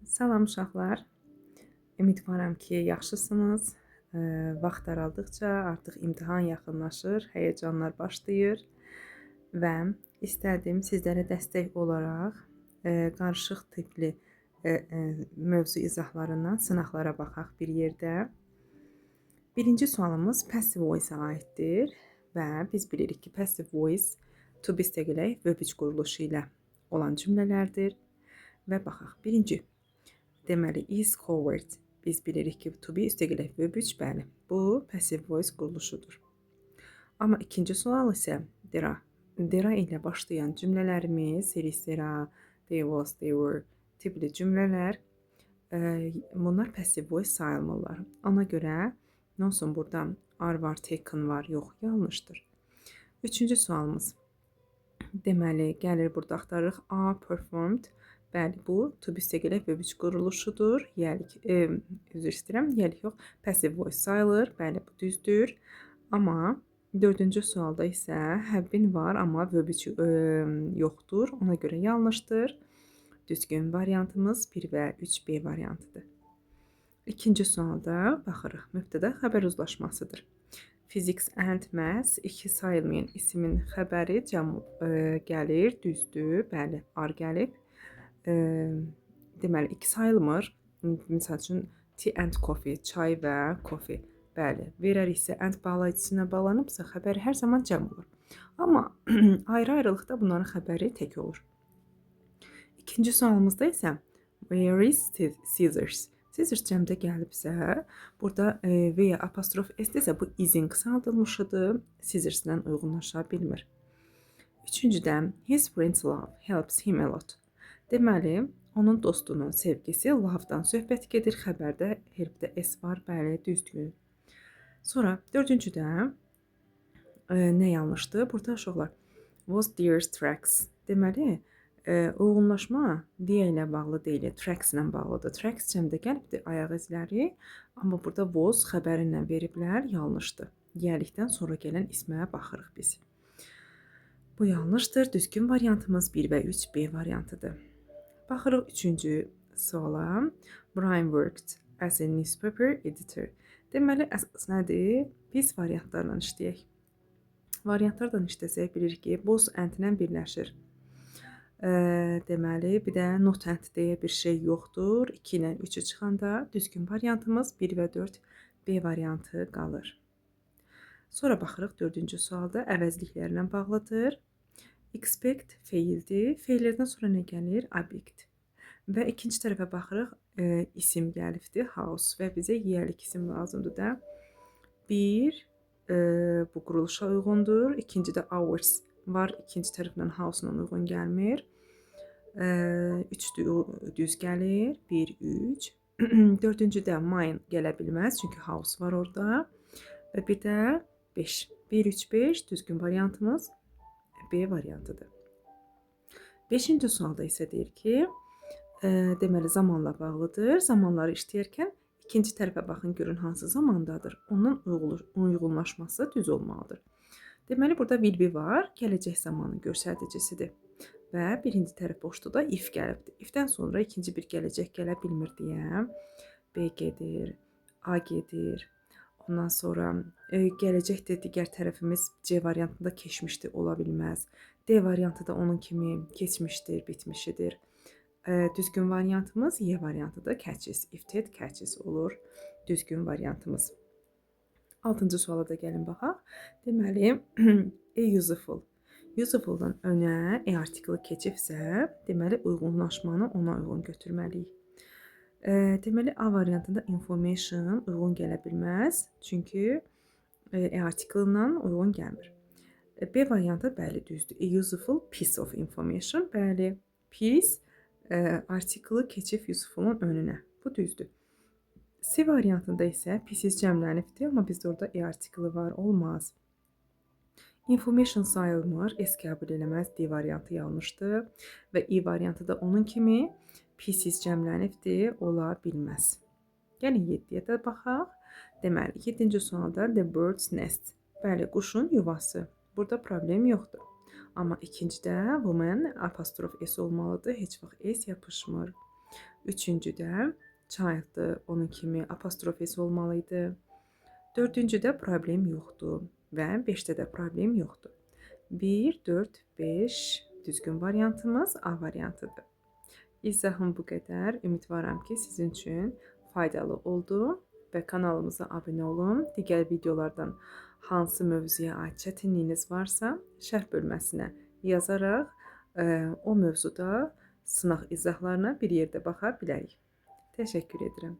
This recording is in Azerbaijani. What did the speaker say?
Salam uşaqlar. Ümidvaram ki, yaxşısınız. Vaxt daraldıqca artıq imtahan yaxınlaşır, həyəcanlar başlayır və istədim sizlərə dəstək olaraq qarışıq tipli mövzu izahlarından sınaqlara baxaq bir yerdə. Birinci sualımız passive voice-a aiddir və biz bilirik ki, passive voice to be istəgələk verbic quruluşu ilə olan cümlələrdir və baxaq. Birinci, deməli, is covered. Biz bilirik ki, to be üstəgələk verbic, bəli, bu passive voice quruluşudur. Amma ikinci sual isə there. There ilə başlayan cümlələrimiz, there, there was, there were tipli cümlələr, bunlar passive voice sayılmırlar. Ona görə nə olsun burada are var, taken var, yox, yanlışdır. Üçüncü sualımız. Deməli, gəlir burada axtarırıq are performed. Bəli, bu to be üstəgələk verbic quruluşudur. Yelik, üzr istəyirəm, yelik yox, passive voice sayılır. Bəli, bu düzdür. Amma dördüncü sualda isə have been var, amma verbic yoxdur. Ona görə yanlışdır. Düzgün variantımız 1 və 3B variantıdır. İkinci sualda baxırıq. Mübtəda xəbər uzlaşmasıdır. Physics and maths iki sayılmayan isimin xəbəri gəlir, düzdür. Bəli, are gəlib. Deməli, iki sayılmır. Misal üçün, tea and coffee, çay və coffee. Bəli, verəriksə and bağlayıcısına bağlanıbsa, xəbəri hər zaman cəm olur. Amma ayrı-ayrılıqda bunların xəbəri tək olur. İkinci sualımızda isə where is scissors? Scissors cəmdə gəlibsə, burada veya apostrof s-dirsə bu izin qısaldılmışıdır, scissors-la uyğunlaşa bilmir. Üçüncüdə his friend's love helps him a lot. Deməli, onun dostunun sevgisi love-dan söhbət gedir, xəbərdə help-də s var, bəli, düzdür. Sonra dördüncüdə nə yanlışdır? Burada uşaqlar was their tracks. Deməli, uyğunlaşma deyə ilə bağlı deyil, tracks ilə bağlıdır. Tracks cəmdə gəlibdir, ayaq izləri, amma burada was xəbəri ilə veriblər, yanlışdır. Yelikdən sonra gələn isməyə baxırıq biz. Bu yanlışdır. Düzgün variantımız 1 və 3B variantıdır. Baxırıq üçüncü suala. Brian worked as a newspaper editor. Deməli, əsas nədir? Biz variantlarla işləyək. Variantlardan işləsək bilirik ki, both and-lə birləşir. Deməli, bir də not and deyə bir şey yoxdur. 2 ilə 3-ü çıxanda düzgün variantımız 1 və 4B variantı qalır. Sonra baxırıq dördüncü sualda əvəzliklərlə bağlıdır. Expect feildir. Feillərdən sonra nə gəlir? Object. Və ikinci tərəfə baxırıq, isim gəlibdir, house və bizə yelik isim lazımdır da. Bir, bu quruluşa uyğundur. İkinci də hours var, ikinci tərəfdən house-la uyğun gəlmir. 3 düz gəlir, 1, 3. Dördüncü də mine gələ bilməz, çünki house var orada. Və bir də 5. 1, 3, 5 düzgün variantımız B variantıdır. Beşinci sualda isə deyir ki, deməli zamanla bağlıdır. Zamanları işləyərkən ikinci tərəfə baxın, görün hansı zamandadır. Onun uyğunlaşması düz olmalıdır. Deməli, burada will be var, gələcək zamanın göstəricisidir. Və birinci tərəf boşluqda if gəlibdir. If-dən sonra ikinci bir gələcək gələ bilmir deyə B gedir, A gedir. Ondan sonra gələcəkdə digər tərəfimiz C variantında keçmişdir, ola bilməz. D variantı da onun kimi keçmişdir, bitmişidir. Düzgün variantımız Y variantıdır, catches. If did catches olur düzgün variantımız. 6-cı suala da gəlin baxaq. Deməli, useful. Useful-dan önə artiklı keçibsə, deməli uyğunlaşmanı ona uyğun götürməliyik. Deməli, A variantında information uyğun gələ bilməz, çünki article-la uyğun gəlmir. B variantı bəli düzdür. Useful piece of information, bəli, piece artiklı keçib useful-un önünə. Bu düzdür. C variantında isə pieces cəmlənibdir, amma bizdə orada artiklı var, olmaz. Information sayılmır, S qəbul eləməz, D variantı yanlışdır və E variantı da onun kimi pieces cəmlənibdir, ola bilməz. Gəlin 7-yə də baxaq. Deməli, 7-ci sualda the bird's nest. Bəli, quşun yuvası. Burada problem yoxdur. Amma ikincidə woman apostrof S olmalıdır, heç vaxt S yapışmır. Üçüncüdə child-dır, onun kimi apostrofesi olmalı idi. Dördüncüdə problem yoxdur və 5-də də problem yoxdur. 1, 4, 5 düzgün variantımız A variantıdır. İzahım bu qədər. Ümidvaram ki, sizin üçün faydalı oldu və kanalımıza abunə olun. Digər videolardan hansı mövzuya aid çətinliyiniz varsa, şərh bölməsinə yazaraq o mövzuda sınaq izahlarına bir yerdə baxa bilərik. Təşəkkür edirəm.